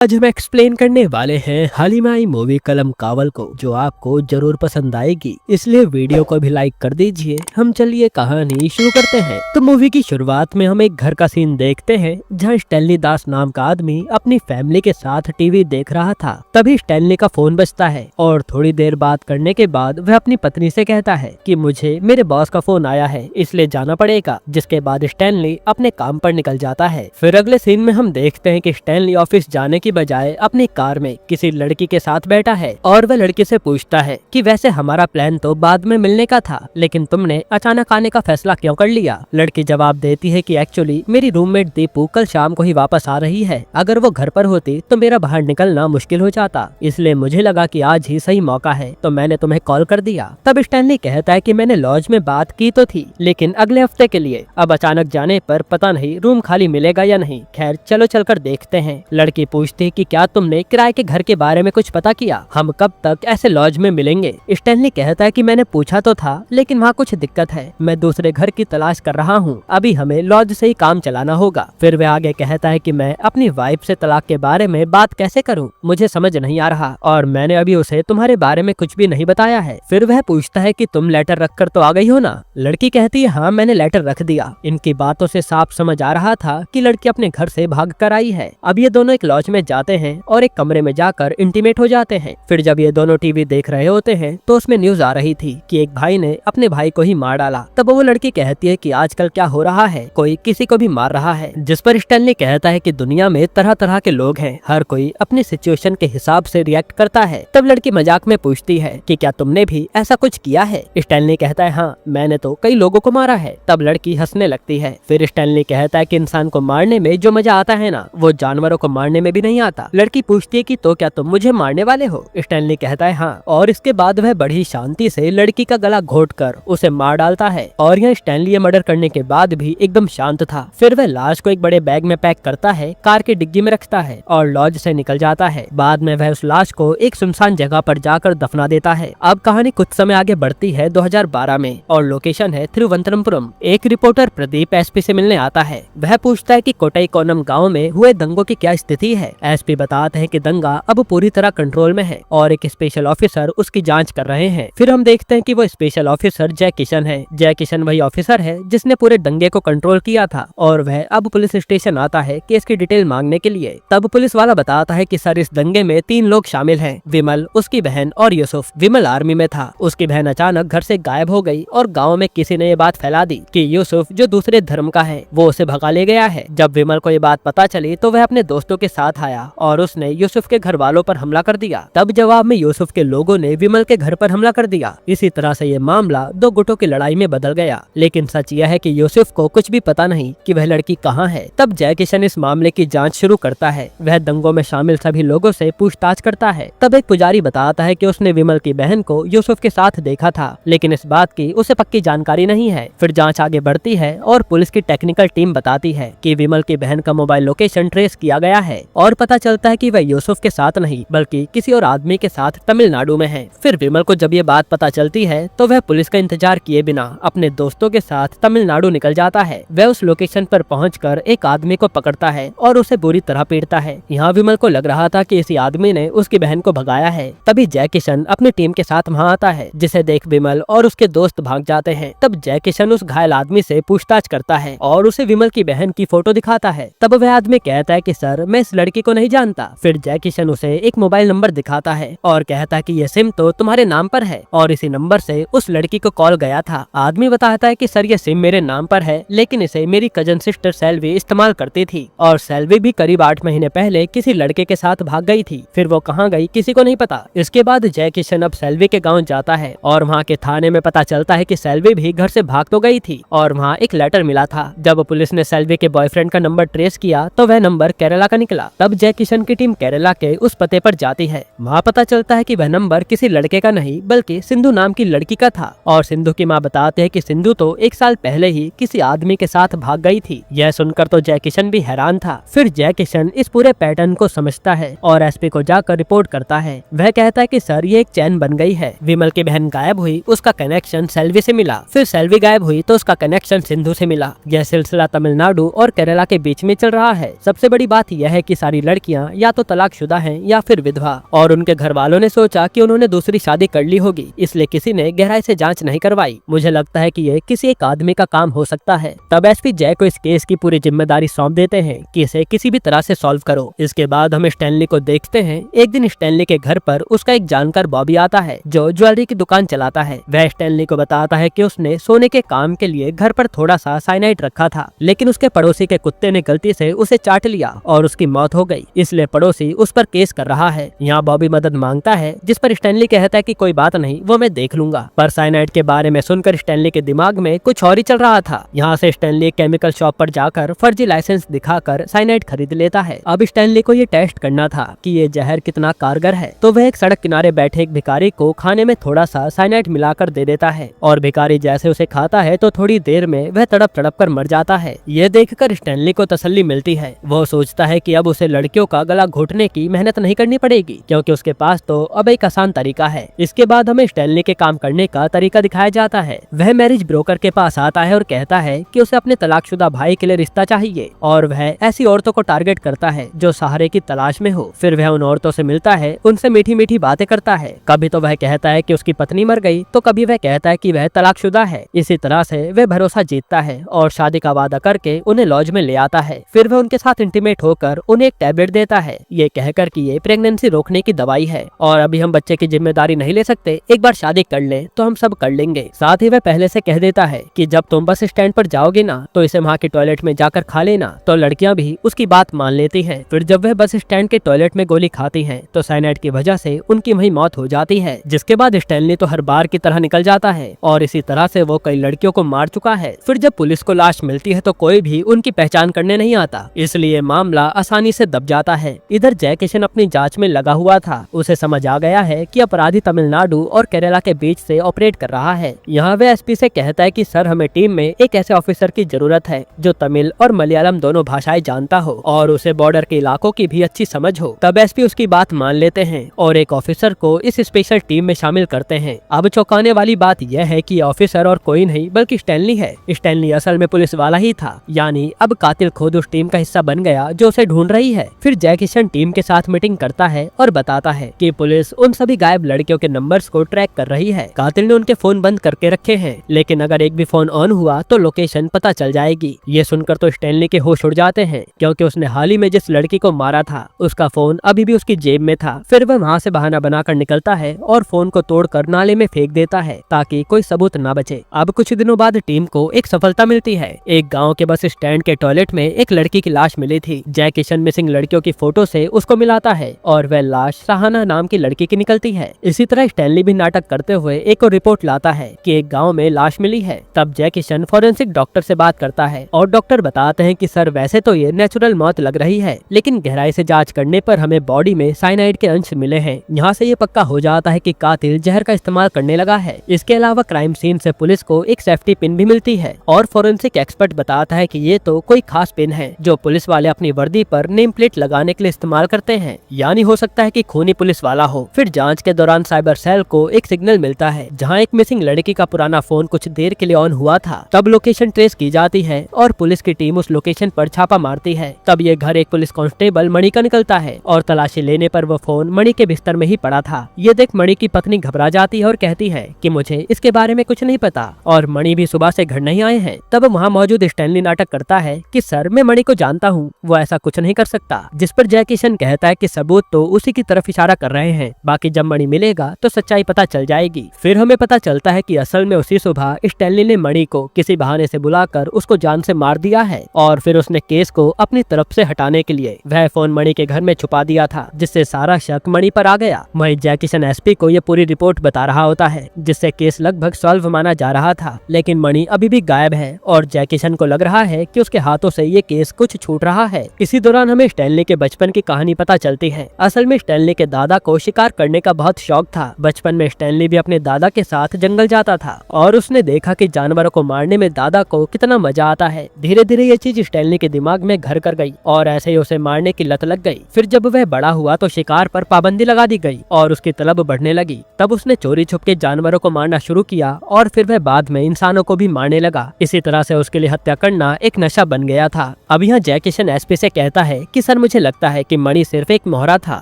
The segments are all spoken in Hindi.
आज हम एक्सप्लेन करने वाले हैं हाल ही में आई मूवी कलम कावल को, जो आपको जरूर पसंद आएगी, इसलिए वीडियो को भी लाइक कर दीजिए। हम चलिए कहानी शुरू करते हैं। तो मूवी की शुरुआत में हम एक घर का सीन देखते हैं जहां स्टैनली दास नाम का आदमी अपनी फैमिली के साथ टीवी देख रहा था। तभी स्टैनली का फोन बजता है और थोड़ी देर बात करने के बाद वह अपनी पत्नी से कहता है कि मुझे मेरे बॉस का फोन आया है, इसलिए जाना पड़ेगा। जिसके बाद स्टैनली अपने काम पर निकल जाता है। फिर अगले सीन में हम देखते हैं कि स्टैनली ऑफिस जाने की बजाय अपनी कार में किसी लड़की के साथ बैठा है और वह लड़की से पूछता है कि वैसे हमारा प्लान तो बाद में मिलने का था, लेकिन तुमने अचानक आने का फैसला क्यों कर लिया। लड़की जवाब देती है कि एक्चुअली मेरी रूममेट दीपू कल शाम को ही वापस आ रही है। अगर वो घर पर होती तो मेरा बाहर निकलना मुश्किल हो जाता, इसलिए मुझे लगा कि आज ही सही मौका है, तो मैंने तुम्हें कॉल कर दिया। तब स्टैनली कहता है कि मैंने लॉज में बात की तो थी, लेकिन अगले हफ्ते के लिए। अब अचानक जाने पर पता नहीं रूम खाली मिलेगा या नहीं। खैर चलो चलकर देखते हैं। लड़की पूछती कि क्या तुमने किराए के घर के बारे में कुछ पता किया, हम कब तक ऐसे लॉज में मिलेंगे। स्टैनली कहता है कि मैंने पूछा तो था, लेकिन वहाँ कुछ दिक्कत है, मैं दूसरे घर की तलाश कर रहा हूँ, अभी हमें लॉज से ही काम चलाना होगा। फिर वह आगे कहता है कि मैं अपनी वाइफ से तलाक के बारे में बात कैसे करूँ, मुझे समझ नहीं आ रहा, और मैंने अभी उसे तुम्हारे बारे में कुछ भी नहीं बताया है। फिर वह पूछता है कि तुम लेटर रख कर तो आ गई हो ना। लड़की कहती है हाँ मैंने लेटर रख दिया। इनकी बातों से साफ समझ आ रहा था कि लड़की अपने घर से भाग कर आई है। अब ये दोनों एक लॉज में जाते हैं और एक कमरे में जाकर इंटीमेट हो जाते हैं। फिर जब ये दोनों टीवी देख रहे होते हैं तो उसमें न्यूज आ रही थी कि एक भाई ने अपने भाई को ही मार डाला। तब वो लड़की कहती है कि आजकल क्या हो रहा है, कोई किसी को भी मार रहा है। जिस पर स्टैनली कहता है कि दुनिया में तरह तरह के लोग हैं, हर कोई अपनी सिचुएशन के हिसाब से रिएक्ट करता है। तब लड़की मजाक में पूछती है कि क्या तुमने भी ऐसा कुछ किया है। स्टैनली कहता है हाँ मैंने तो कई लोगों को मारा है। तब लड़की हंसने लगती है। फिर स्टैनली कहता है कि इंसान को मारने में जो मजा आता है ना, वो जानवरों को मारने में भी नहीं आता। लड़की पूछती है कि तो क्या तुम मुझे मारने वाले हो। स्टैनली कहता है हाँ, और इसके बाद वह बड़ी शांति से लड़की का गला घोंटकर उसे मार डालता है। और यह स्टैनली ये मर्डर करने के बाद भी एकदम शांत था। फिर वह लाश को एक बड़े बैग में पैक करता है, कार की डिग्गी में रखता है और लॉज से निकल जाता है। बाद में वह उस लाश को एक सुनसान जगह पर जाकर दफना देता है। अब कहानी कुछ समय आगे बढ़ती है 2012 में और लोकेशन है तिरुवनंतपुरम। एक रिपोर्टर प्रदीप एसपी से मिलने आता है। वह पूछता है कि कोटाईकोनम गाँव में हुए दंगों की क्या स्थिति है। एसपी बताते हैं कि दंगा अब पूरी तरह कंट्रोल में है और एक स्पेशल ऑफिसर उसकी जांच कर रहे हैं। फिर हम देखते हैं कि वो स्पेशल ऑफिसर जय किशन है। जय किशन वही ऑफिसर है जिसने पूरे दंगे को कंट्रोल किया था और वह अब पुलिस स्टेशन आता है केस की डिटेल मांगने के लिए। तब पुलिस वाला बताता है कि सर इस दंगे में 3 लोग शामिल हैं, विमल, उसकी बहन और यूसुफ। विमल आर्मी में था, उसकी बहन अचानक घर से गायब हो गई और गाँव में किसी ने ये बात फैला दी कि यूसुफ जो दूसरे धर्म का है वो उसे भगा ले गया है। जब विमल को ये बात पता चली तो वह अपने दोस्तों के साथ आया और उसने यूसुफ के घर वालों पर हमला कर दिया। तब जवाब में यूसुफ के लोगों ने विमल के घर पर हमला कर दिया। इसी तरह से ये मामला 2 गुटों की लड़ाई में बदल गया। लेकिन सच यह है कि यूसुफ को कुछ भी पता नहीं कि वह लड़की कहाँ है। तब जय किशन इस मामले की जांच शुरू करता है। वह दंगों में शामिल सभी लोगों से पूछताछ करता है। तब एक पुजारी बताता है कि उसने विमल की बहन को यूसुफ के साथ देखा था, लेकिन इस बात की उसे पक्की जानकारी नहीं है। फिर जाँच आगे बढ़ती है और पुलिस की टेक्निकल टीम बताती है कि विमल की बहन का मोबाइल लोकेशन ट्रेस किया गया है और पता चलता है कि वह यूसुफ के साथ नहीं बल्कि किसी और आदमी के साथ तमिलनाडु में है। फिर विमल को जब ये बात पता चलती है तो वह पुलिस का इंतजार किए बिना अपने दोस्तों के साथ तमिलनाडु निकल जाता है। वह उस लोकेशन पर पहुंचकर एक आदमी को पकड़ता है और उसे बुरी तरह पीटता है। यहाँ विमल को लग रहा था कि इसी आदमी ने उसकी बहन को भगाया है। तभी जय किशन अपनी टीम के साथ वहाँ आता है, जिसे देख विमल और उसके दोस्त भाग जाते हैं। तब जय किशन उस घायल आदमी से पूछताछ करता है और उसे विमल की बहन की फोटो दिखाता है। तब वह आदमी कहता है कि सर मैं इस लड़की को नहीं जानता। फिर जय किशन उसे एक मोबाइल नंबर दिखाता है और कहता है कि ये सिम तो तुम्हारे नाम पर है और इसी नंबर से उस लड़की को कॉल गया था। आदमी बताता है कि सर ये सिम मेरे नाम पर है, लेकिन इसे मेरी कजन सिस्टर सेल्वी इस्तेमाल करती थी और सेल्वी भी करीब 8 महीने पहले किसी लड़के के साथ भाग गई थी। फिर वो कहाँ गई किसी को नहीं पता। इसके बाद जय किशन अब सेल्वी के गाँव जाता है और वहाँ के थाने में पता चलता है कि सेल्वी भी घर से भाग तो गई थी और वहाँ एक लेटर मिला था। जब पुलिस ने सेल्वी के बॉयफ्रेंड का नंबर ट्रेस किया तो वह नंबर केरला का निकला। तब जय किशन की टीम केरला के उस पते पर जाती है। वहाँ पता चलता है कि वह नंबर किसी लड़के का नहीं बल्कि सिंधु नाम की लड़की का था और सिंधु की माँ बताते हैं कि सिंधु तो 1 साल पहले ही किसी आदमी के साथ भाग गई थी। यह सुनकर तो जय किशन भी हैरान था। फिर जय किशन इस पूरे पैटर्न को समझता है और एसपी को जाकर रिपोर्ट करता है। वह कहता है कि सर ये एक चैन बन गई है। विमल की बहन गायब हुई, उसका कनेक्शन सेल्वी से मिला, फिर सेल्वी गायब हुई तो उसका कनेक्शन सिंधु से मिला। यह सिलसिला तमिलनाडु और केरला के बीच में चल रहा है। सबसे बड़ी बात यह है कि सारी लड़कियां या तो तलाकशुदा हैं या फिर विधवा, और उनके घर वालों ने सोचा कि उन्होंने दूसरी शादी कर ली होगी, इसलिए किसी ने गहराई से जांच नहीं करवाई। मुझे लगता है कि ये किसी एक आदमी का काम हो सकता है। तब एसपी जय को इस केस की पूरी जिम्मेदारी सौंप देते हैं कि इसे किसी भी तरह से सॉल्व करो। इसके बाद हम स्टैनली को देखते हैं। एक दिन स्टैनली के घर पर उसका एक जानकार बॉबी आता है जो ज्वेलरी की दुकान चलाता है। वह स्टैनली को बताता है कि उसने सोने के काम के लिए घर पर थोड़ा सा साइनाइड रखा था, लेकिन उसके पड़ोसी के कुत्ते ने गलती से उसे चाट लिया और उसकी मौत हो गई, इसलिए पड़ोसी उस पर केस कर रहा है। यहाँ बॉबी मदद मांगता है, जिस पर स्टैनली कहता है कि कोई बात नहीं, वो मैं देख लूंगा। पर साइनाइड के बारे में सुनकर स्टैनली के दिमाग में कुछ और ही चल रहा था। यहाँ से स्टैनली केमिकल शॉप पर जाकर फर्जी लाइसेंस दिखाकर साइनाइड खरीद लेता है। अब स्टैनली को ये टेस्ट करना था कि ये जहर कितना कारगर है, तो वह एक सड़क किनारे बैठे एक भिखारी को खाने में थोड़ा सा साइनाइड मिलाकर दे देता है, और भिखारी जैसे उसे खाता है तो थोड़ी देर में वह तड़प तड़प कर मर जाता है। ये देखकर स्टैनली को तसल्ली मिलती है। वो सोचता है कि अब उसे लड़कियों का गला घोटने की मेहनत नहीं करनी पड़ेगी, क्योंकि उसके पास तो अब एक आसान तरीका है। इसके बाद हमें स्टैनली के काम करने का तरीका दिखाया जाता है। वह मैरिज ब्रोकर के पास आता है और कहता है कि उसे अपने तलाकशुदा भाई के लिए रिश्ता चाहिए, और वह ऐसी औरतों को टारगेट करता है जो सहारे की तलाश में हो। फिर वह उन औरतों से मिलता है, उनसे मीठी मीठी बातें करता है। कभी तो वह कहता है कि उसकी पत्नी मर गई, तो कभी वह कहता है कि वह तलाकशुदा है। इसी तरह से वह भरोसा जीतता है और शादी का वादा करके उन्हें लॉज में ले आता है। फिर वह उनके साथ इंटीमेट होकर उन्हें एक टैबलेट देता है, ये कहकर कि ये प्रेगनेंसी रोकने की दवाई है और अभी हम बच्चे की जिम्मेदारी नहीं ले सकते, एक बार शादी कर ले तो हम सब कर लेंगे। साथ ही वह पहले से कह देता है कि जब तुम बस स्टैंड पर जाओगे ना, तो इसे वहाँ के टॉयलेट में जाकर खा लेना। तो लड़कियां भी उसकी बात मान लेती हैं। फिर जब वह बस स्टैंड के टॉयलेट में गोली खाती हैं, तो साइनाइड की वजह से उनकी वहीं मौत हो जाती है। जिसके बाद स्टैनली तो हर बार की तरह निकल जाता है और इसी तरह से वो कई लड़कियों को मार चुका है। फिर जब पुलिस को लाश मिलती है तो कोई भी उनकी पहचान करने नहीं आता, इसलिए मामला आसानी से दब जाता है। इधर जय किशन अपनी जांच में लगा हुआ था। उसे समझ आ गया है कि अपराधी तमिलनाडु और केरला के बीच से ऑपरेट कर रहा है। यहाँ वह एसपी से कहता है कि सर, हमें टीम में एक ऐसे ऑफिसर की जरूरत है जो तमिल और मलयालम दोनों भाषाएं जानता हो और उसे बॉर्डर के इलाकों की भी अच्छी समझ हो। तब एसपी उसकी बात मान लेते हैं और एक ऑफिसर को इस स्पेशल टीम में शामिल करते हैं। अब चौंकाने वाली बात यह है कि ऑफिसर और कोई नहीं बल्कि स्टैनली है। स्टैनली असल में पुलिस वाला ही था, यानी अब कातिल खुद उस टीम का हिस्सा बन गया जो उसे ढूंढ रही है। फिर जय किशन टीम के साथ मीटिंग करता है और बताता है कि पुलिस उन सभी गायब लड़कियों के नंबर्स को ट्रैक कर रही है। कातिल ने उनके फोन बंद करके रखे हैं, लेकिन अगर एक भी फोन ऑन हुआ तो लोकेशन पता चल जाएगी। ये सुनकर तो स्टैनली के होश उड़ जाते हैं, क्योंकि उसने हाल ही में जिस लड़की को मारा था उसका फोन अभी भी उसकी जेब में था। फिर वह वहाँ से बहाना बनाकर निकलता है और फोन को तोड़कर नाले में फेंक देता है ताकि कोई सबूत न बचे। अब कुछ दिनों बाद टीम को एक सफलता मिलती है। एक गाँव के बस स्टैंड के टॉयलेट में एक लड़की की लाश मिली थी। जय किशन मिसिंग लड़कियों की फोटो से उसको मिलाता है और वह लाश सहाना नाम की लड़की की निकलती है। इसी तरह स्टैनली भी नाटक करते हुए एक और रिपोर्ट लाता है कि एक गांव में लाश मिली है। तब जय किशन फॉरेंसिक डॉक्टर से बात करता है और डॉक्टर बताते हैं कि सर, वैसे तो ये नेचुरल मौत लग रही है, लेकिन गहराई से जांच करने पर हमें बॉडी में साइनाइड के अंश मिले हैं। यहाँ से ये पक्का हो जाता है कि कातिल जहर का इस्तेमाल करने लगा है। इसके अलावा क्राइम सीन से पुलिस को एक सेफ्टी पिन भी मिलती है और फॉरेंसिक एक्सपर्ट बताता है कि ये तो कोई खास पिन है जो पुलिस वाले अपनी वर्दी पर नेम प्लेट लगाने के लिए इस्तेमाल करते हैं, यानी हो सकता है कि खूनी पुलिस वाला हो। फिर जांच के दौरान साइबर सेल को एक सिग्नल मिलता है जहां एक मिसिंग लड़की का पुराना फोन कुछ देर के लिए ऑन हुआ था। तब लोकेशन ट्रेस की जाती है और पुलिस की टीम उस लोकेशन पर छापा मारती है। तब ये घर एक पुलिस कांस्टेबल मणि का निकलता है और तलाशी लेने पर वो फोन मणि के बिस्तर में ही पड़ा था। ये देख मणि की पत्नी घबरा जाती है और कहती है कि मुझे इसके बारे में कुछ नहीं पता और मणि भी सुबह से घर नहीं आए हैं। तब वहाँ मौजूद स्टैनली नाटक करता है कि सर, मैं मणि को जानता हूँ, वो ऐसा कुछ नहीं कर सकता। जिस पर जय किशन कहता है कि सबूत तो उसी की तरफ इशारा कर रहे हैं, बाकी जब मणि मिलेगा तो सच्चाई पता चल जाएगी। फिर हमें पता चलता है कि असल में उसी सुबह स्टैनली ने मणि को किसी बहाने से बुलाकर उसको जान से मार दिया है और फिर उसने केस को अपनी तरफ से हटाने के लिए वह फोन मणि के घर में छुपा दिया था, जिससे सारा शक मणि पर आ गया। वहीं जय किशन एसपी को ये पूरी रिपोर्ट बता रहा होता है, जिससे केस लगभग सॉल्व माना जा रहा था, लेकिन मणि अभी भी गायब है और जय किशन को लग रहा है कि उसके हाथों से ये केस कुछ छूट रहा है। इसी दौरान हमें स्टैनली के बचपन की कहानी पता चलती है। असल में स्टैनली के दादा को शिकार करने का बहुत शौक था। बचपन में स्टैनली भी अपने दादा के साथ जंगल जाता था और उसने देखा कि जानवरों को मारने में दादा को कितना मजा आता है। धीरे धीरे ये चीज स्टैनली के दिमाग में घर कर गई और ऐसे ही उसे मारने की लत लग गई। फिर जब वह बड़ा हुआ तो शिकार पर पाबंदी लगा दी गई और उसकी तलब बढ़ने लगी। तब उसने चोरी छुप के जानवरों को मारना शुरू किया और फिर वह बाद में इंसानों को भी मारने लगा। इसी तरह से उसके लिए हत्या करना एक नशा बन गया था। अब यहाँ जय किशन एसपी से कहता है कि सर, पर मुझे लगता है कि मणि सिर्फ एक मोहरा था,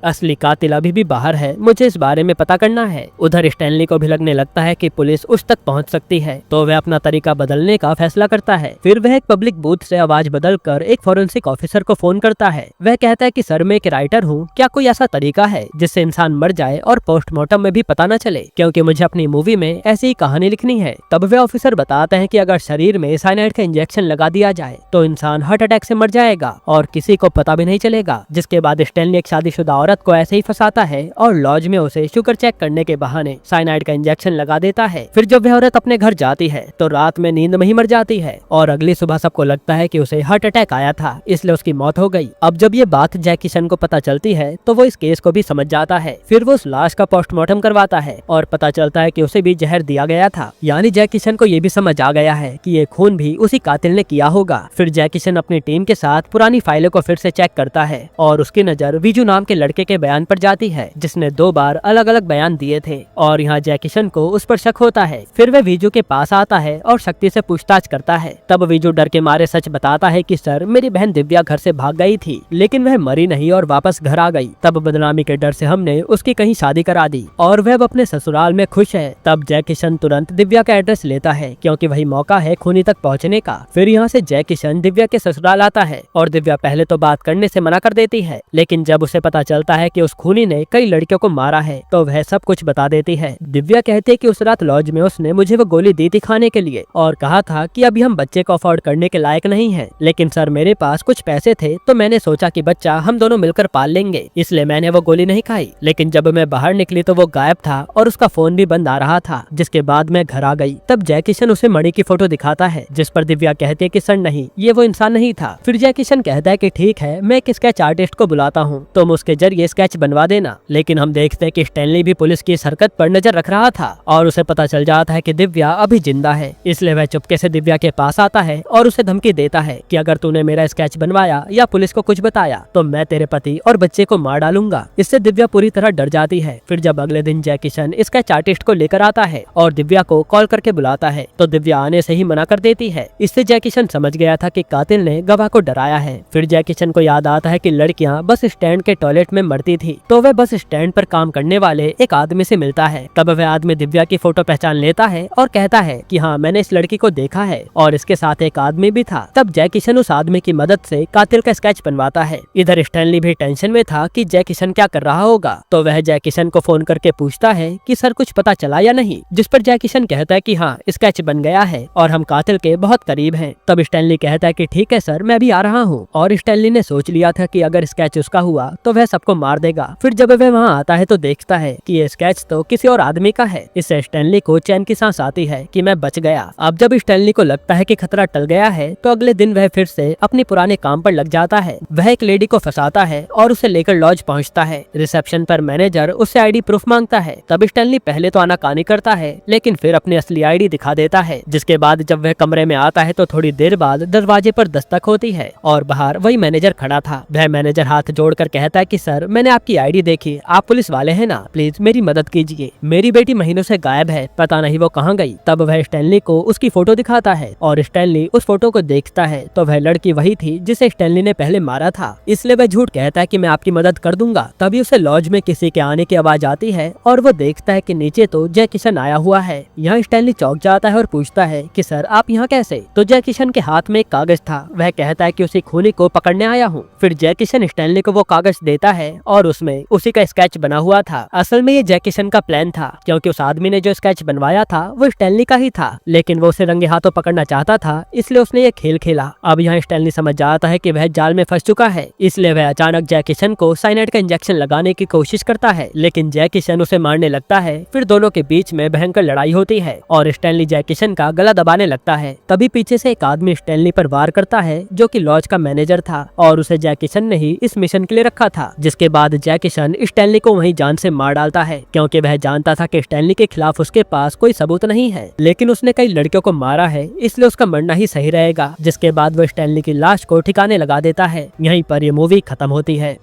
असली कातिल अभी भी बाहर है, मुझे इस बारे में पता करना है। उधर स्टैनली को भी लगने लगता है कि पुलिस उस तक पहुंच सकती है, तो वह अपना तरीका बदलने का फैसला करता है। फिर वह एक पब्लिक बूथ से आवाज बदलकर एक फॉरेंसिक ऑफिसर को फोन करता है। वह कहता है कि सर मैं एक राइटर हूँ, क्या कोई ऐसा तरीका है जिससे इंसान मर जाए और पोस्टमार्टम में भी पता न चले, क्योंकि मुझे अपनी मूवी में ऐसी ही कहानी लिखनी है। तब वह ऑफिसर बताते हैं कि अगर शरीर में साइनाइड का इंजेक्शन लगा दिया जाए तो इंसान हार्ट अटैक से मर जाएगा और किसी को पता भी नहीं चलेगा। जिसके बाद स्टैनली एक शादीशुदा औरत को ऐसे ही फंसाता है और लॉज में उसे शुगर चेक करने के बहाने साइनाइड का इंजेक्शन लगा देता है। फिर जब वह औरत अपने घर जाती है तो रात में नींद में ही मर जाती है और अगली सुबह सबको लगता है कि उसे हार्ट अटैक आया था, इसलिए उसकी मौत हो गई। अब जब ये बात जैकी शन को पता चलती है तो वो इस केस को भी समझ जाता है। फिर वो उस लाश का पोस्टमार्टम करवाता है और पता चलता है कि उसे भी जहर दिया गया था। यानी जैकी शन को ये भी समझ आ गया है कि ये खून भी उसी कातिल ने किया होगा। फिर जैकी शन अपनी टीम के साथ पुरानी फाइलों को फिर से चेक करता है और उसकी नजर विजू नाम के लड़के के बयान पर जाती है, जिसने 2 बार अलग अलग बयान दिए थे और यहाँ जैकी शन को उस पर शक होता है। फिर वह विजू के पास आता है और शक्ति से पूछताछ करता है। तब विजू डर के मारे सच बताता है कि सर मेरी बहन दिव्या घर से भाग गई थी, लेकिन वह मरी नहीं और वापस घर आ गई। तब बदनामी के डर से हमने उसकी कहीं शादी करा दी और वह अपने ससुराल में खुश है। तब जैकी शन तुरंत दिव्या का एड्रेस लेता है, क्योंकि वही मौका है खूनी तक पहुँचने का। फिर यहाँ से जैकी शन दिव्या के ससुराल आता है और दिव्या पहले तो बात करने से मना कर देती है, लेकिन जब उसे पता चलता है कि उस खूनी ने कई लड़कियों को मारा है तो वह सब कुछ बता देती है। दिव्या कहती है कि उस रात लॉज में उसने मुझे वो गोली दी थी खाने के लिए और कहा था कि अभी हम बच्चे को अफोर्ड करने के लायक नहीं है, लेकिन सर मेरे पास कुछ पैसे थे तो मैंने सोचा कि बच्चा हम दोनों मिलकर पाल लेंगे, इसलिए मैंने वो गोली नहीं खाई। लेकिन जब मैं बाहर निकली तो वो गायब था और उसका फोन भी बंद आ रहा था, जिसके बाद मैं घर आ गई। तब जैकी शन उसे मणि की फोटो दिखाता है, जिस पर दिव्या कहती है कि सर नहीं, ये वो इंसान नहीं था। फिर जैकी शन कहता है कि ठीक है, मैं एक स्केच आर्टिस्ट को बुलाता हूँ, तुम उसके जरिए स्केच बनवा देना। लेकिन हम देखते हैं कि स्टैनली भी पुलिस की इस हरकत पर नजर रख रहा था और उसे पता चल जाता है कि दिव्या अभी जिंदा है, इसलिए वह चुपके से दिव्या के पास आता है और उसे धमकी देता है कि अगर तूने मेरा स्केच बनवाया या पुलिस को कुछ बताया तो मैं तेरे पति और बच्चे को मार डालूंगा। इससे दिव्या पूरी तरह डर जाती है। फिर जब अगले दिन जैकी शन स्केच आर्टिस्ट को लेकर आता है और दिव्या को कॉल करके बुलाता है तो दिव्या आने से ही मना कर देती है। इससे जैकी शन समझ गया था कि कातिल ने गवाह को डराया है। फिर जैकी शन को याद आता है कि लड़कियां बस स्टैंड के टॉयलेट में मरती थी, तो वह बस स्टैंड पर काम करने वाले एक आदमी से मिलता है। तब वह आदमी दिव्या की फोटो पहचान लेता है और कहता है कि हाँ मैंने इस लड़की को देखा है और इसके साथ एक आदमी भी था। तब जैकी शन उस आदमी की मदद से कातिल का स्केच बनवाता है। इधर स्टैनली भी टेंशन में था कि जैकी शन क्या कर रहा होगा, तो वह जैकी शन को फोन करके पूछता है कि सर कुछ पता चला या नहीं, जिस पर जैकी शन कहता है कि हाँ स्केच बन गया है और हम कातिल के बहुत करीब हैं। तब स्टैनली कहता है कि ठीक है सर मैं भी आ रहा हूँ, और स्टैनली ने सोच लिया था कि अगर स्केच उसका हुआ तो वह सबको मार देगा। फिर जब वह वहाँ आता है तो देखता है कि ये स्केच तो किसी और आदमी का है। इससे स्टैनली को चैन की सांस आती है कि मैं बच गया। अब जब स्टैनली को लगता है कि खतरा टल गया है तो अगले दिन वह फिर से अपने पुराने काम पर लग जाता है। वह एक लेडी को फंसाता है और उसे लेकर लॉज पहुंचता है। रिसेप्शन पर मैनेजर उससे आईडी प्रूफ मांगता है। तब स्टैनली पहले तो आनाकानी करता है, लेकिन फिर अपनी असली आईडी दिखा देता है। जिसके बाद जब वह कमरे में आता है तो थोड़ी देर बाद दरवाजे पर दस्तक होती है और बाहर वही मैनेजर खड़ा था। वह मैनेजर हाथ जोड़कर कहता है कि सर मैंने आपकी आईडी देखी, आप पुलिस वाले हैं ना, प्लीज मेरी मदद कीजिए, मेरी बेटी महीनों से गायब है, पता नहीं वो कहाँ गई। तब वह स्टैनली को उसकी फोटो दिखाता है और स्टैनली उस फोटो को देखता है तो वह लड़की वही थी जिसे स्टैनली ने पहले मारा था। इसलिए वह झूठ कहता है कि मैं आपकी मदद कर दूंगा। तभी उसे लॉज में किसी के आने की आवाज आती है और वो देखता है कि नीचे तो जैकी शन आया हुआ है। यहाँ स्टैनली चौंक जाता है और पूछता है कि सर आप यहाँ कैसे। तो जैकी शन के हाथ में एक कागज था। वह कहता है कि उसी खूनी को पकड़ने आया हूँ। फिर जैकी शन स्टैनली को वो कागज देता है और उसमें उसी का स्केच बना हुआ था। असल में ये जैकी शन का प्लान था, क्योंकि उस आदमी ने जो स्केच बनवाया था वो स्टैनली का ही था, लेकिन वो उसे रंगे हाथों पकड़ना चाहता था, इसलिए उसने ये खेल खेला। अब यहाँ स्टैनली समझ जाता है कि वह जाल में फंस चुका है, इसलिए वह अचानक जैकी शन को साइनाइड का इंजेक्शन लगाने की कोशिश करता है, लेकिन जैकी शन उसे मारने लगता है। फिर दोनों के बीच में भयंकर लड़ाई होती है और स्टैनली जैकी शन का गला दबाने लगता है। तभी पीछे से एक आदमी स्टैनली पर वार करता है, जो कि लॉज का मैनेजर था और उसे जैकी शन ने ही इस मिशन के लिए रखा था। जिसके बाद जैकी शन स्टैनली को वहीं जान से मार डालता है, क्योंकि वह जानता था कि स्टैनली के खिलाफ उसके पास कोई सबूत नहीं है, लेकिन उसने कई लड़कियों को मारा है, इसलिए उसका मरना ही सही रहेगा। जिसके बाद वो स्टैनली की लाश को ठिकाने लगा देता है। यहीं पर ये मूवी खत्म होती है।